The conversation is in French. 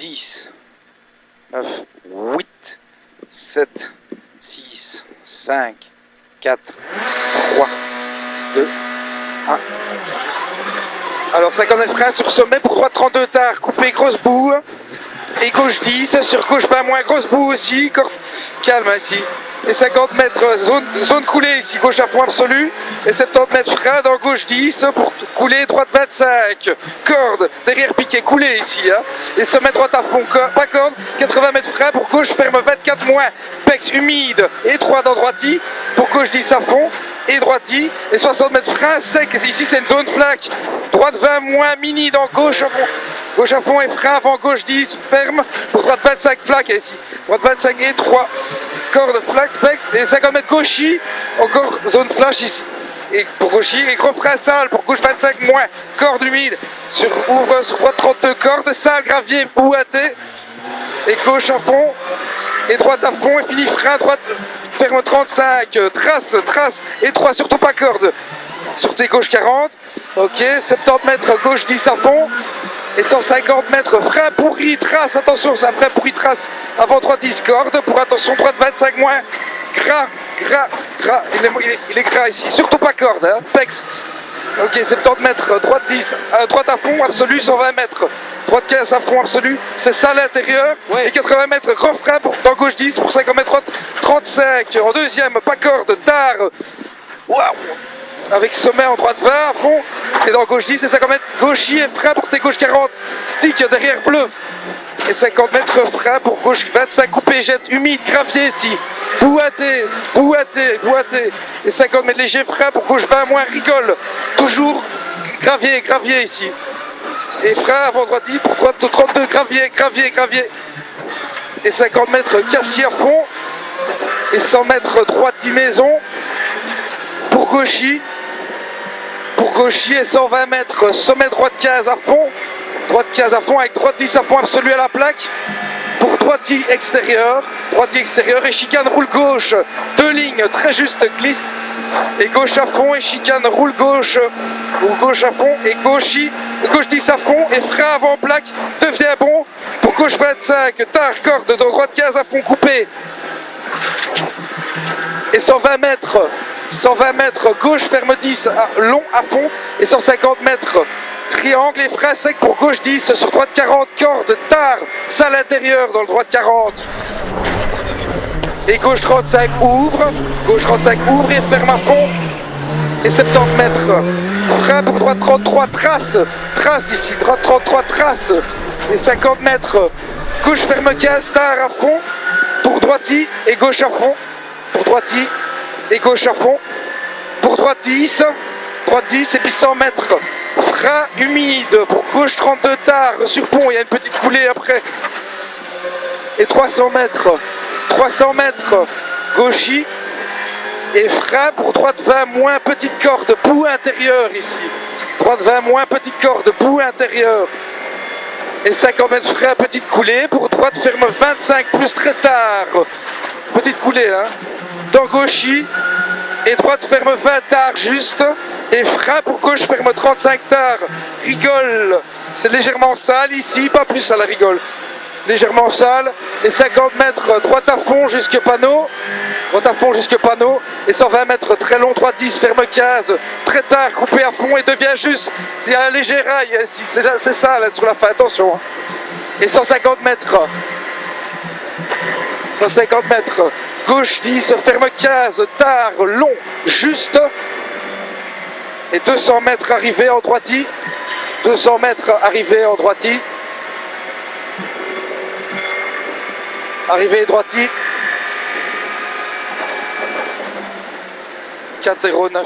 10, 9, 8, 7, 6, 5, 4, 3, 2, 1. Alors 50 mètres frein sur sommet pour droite 32 tard, coupé grosse boue. Et gauche 10, sur gauche 20 moins, grosse boue aussi, calme ici. Et 50 mètres zone coulée ici, gauche à fond absolu. Et 70 mètres frein dans gauche 10 pour couler, droite 25. Corde, derrière piqué, coulé ici. Hein. Et sommet droite à fond, pas corde, 80 mètres frein pour gauche ferme 24 moins. Pex humide, étroit dans droiti, pour gauche 10 à fond. Et droiti, et 60 mètres frein sec, ici c'est une zone flaque, droite 20 moins mini dans gauche à fond et frein avant gauche 10, ferme, pour droite 25 flaque ici, droite 25 et 3, corde flaque, spex, et 50 mètres gauchy, encore zone flash ici, et pour gauchy, et gros frein sale, pour gauche 25 moins, corde humide, ouvre sur droite 32, corde sale, gravier, bouaté, et gauche à fond, et droite à fond, et fini frein, droite, ferme 35, trace, et 3, surtout pas corde, sur tes gauche 40, ok, 70 mètres gauche 10 à fond, et 150 mètres frein pourri, trace, attention, c'est un frein pourri, trace, avant droite 10 corde, pour attention, droite 25 moins, gras, il est gras ici, surtout pas corde, hein, pex, ok, 70 mètres, droite 10, droite à fond, absolu, 120 mètres, droite 15 à fond, absolu, c'est ça l'intérieur, ouais. Et 80 mètres, grand frein, dans gauche 10, pour 50 mètres droite, 35, en deuxième, pas corde, tard, waouh, avec sommet en droite 20 à fond, et dans gauche 10, et 50 mètres, gauchy et frein pour tes gauche 40, stick derrière bleu, et 50 mètres frein pour gauche 25, coupé, jette, humide, gravier ici, bouaté, et 50 mètres léger frein pour gauche 20 moins, rigole, toujours gravier ici, et frein avant droite pour droite 32, gravier, et 50 mètres cassis à fond, et 100 mètres droite maison, pour gauchy et 120 mètres, sommet droite 15 à fond avec droite 10 à fond absolu à la plaque, pour droitier extérieur et chicane roule gauche, 2 lignes, très juste glisse, et gauche à fond et chicane roule gauche, ou gauche à fond et gauche 10 à fond et frein avant plaque, devient bon, pour gauche 25, tard corde, dans droite 15 à fond coupé, et 120 mètres, gauche ferme 10, long à fond, et 150 mètres, triangle et frein sec pour gauche 10, sur droite 40, corde, tard, salle intérieure dans le droite 40, et gauche 35 ouvre et ferme à fond, et 70 mètres, frein pour droite 33, trace ici, droite 33, trace, et 50 mètres, gauche ferme 15, tard à fond, pour droiti et gauche à fond, pour droiti et gauche à fond, pour droite 10 et puis 100 mètres, frein humide, pour gauche 32 tard, sur pont, il y a une petite coulée après, et 300 mètres, gauchy, et frein pour droite 20 moins, petite corde, bout intérieur ici, droite 20 moins, petite corde, bout intérieur, et 50 mètres frein, petite coulée, pour droite ferme 25 plus très tard, petite coulée, hein, dans gauchy, et droite ferme 20 tard juste, et frein pour gauche ferme 35 tard, rigole, c'est légèrement sale ici, pas plus à la rigole, légèrement sale, et 50 mètres droite à fond jusque panneau, et 120 mètres très long, droite 10, ferme 15, très tard, coupé à fond et devient juste, il y a un léger rail ici, c'est ça là sur la fin, attention, hein. Et 150 mètres, gauche 10, ferme 15, tard, long, juste, et 200 mètres arrivée en droiti, arrivée droiti, 4,09.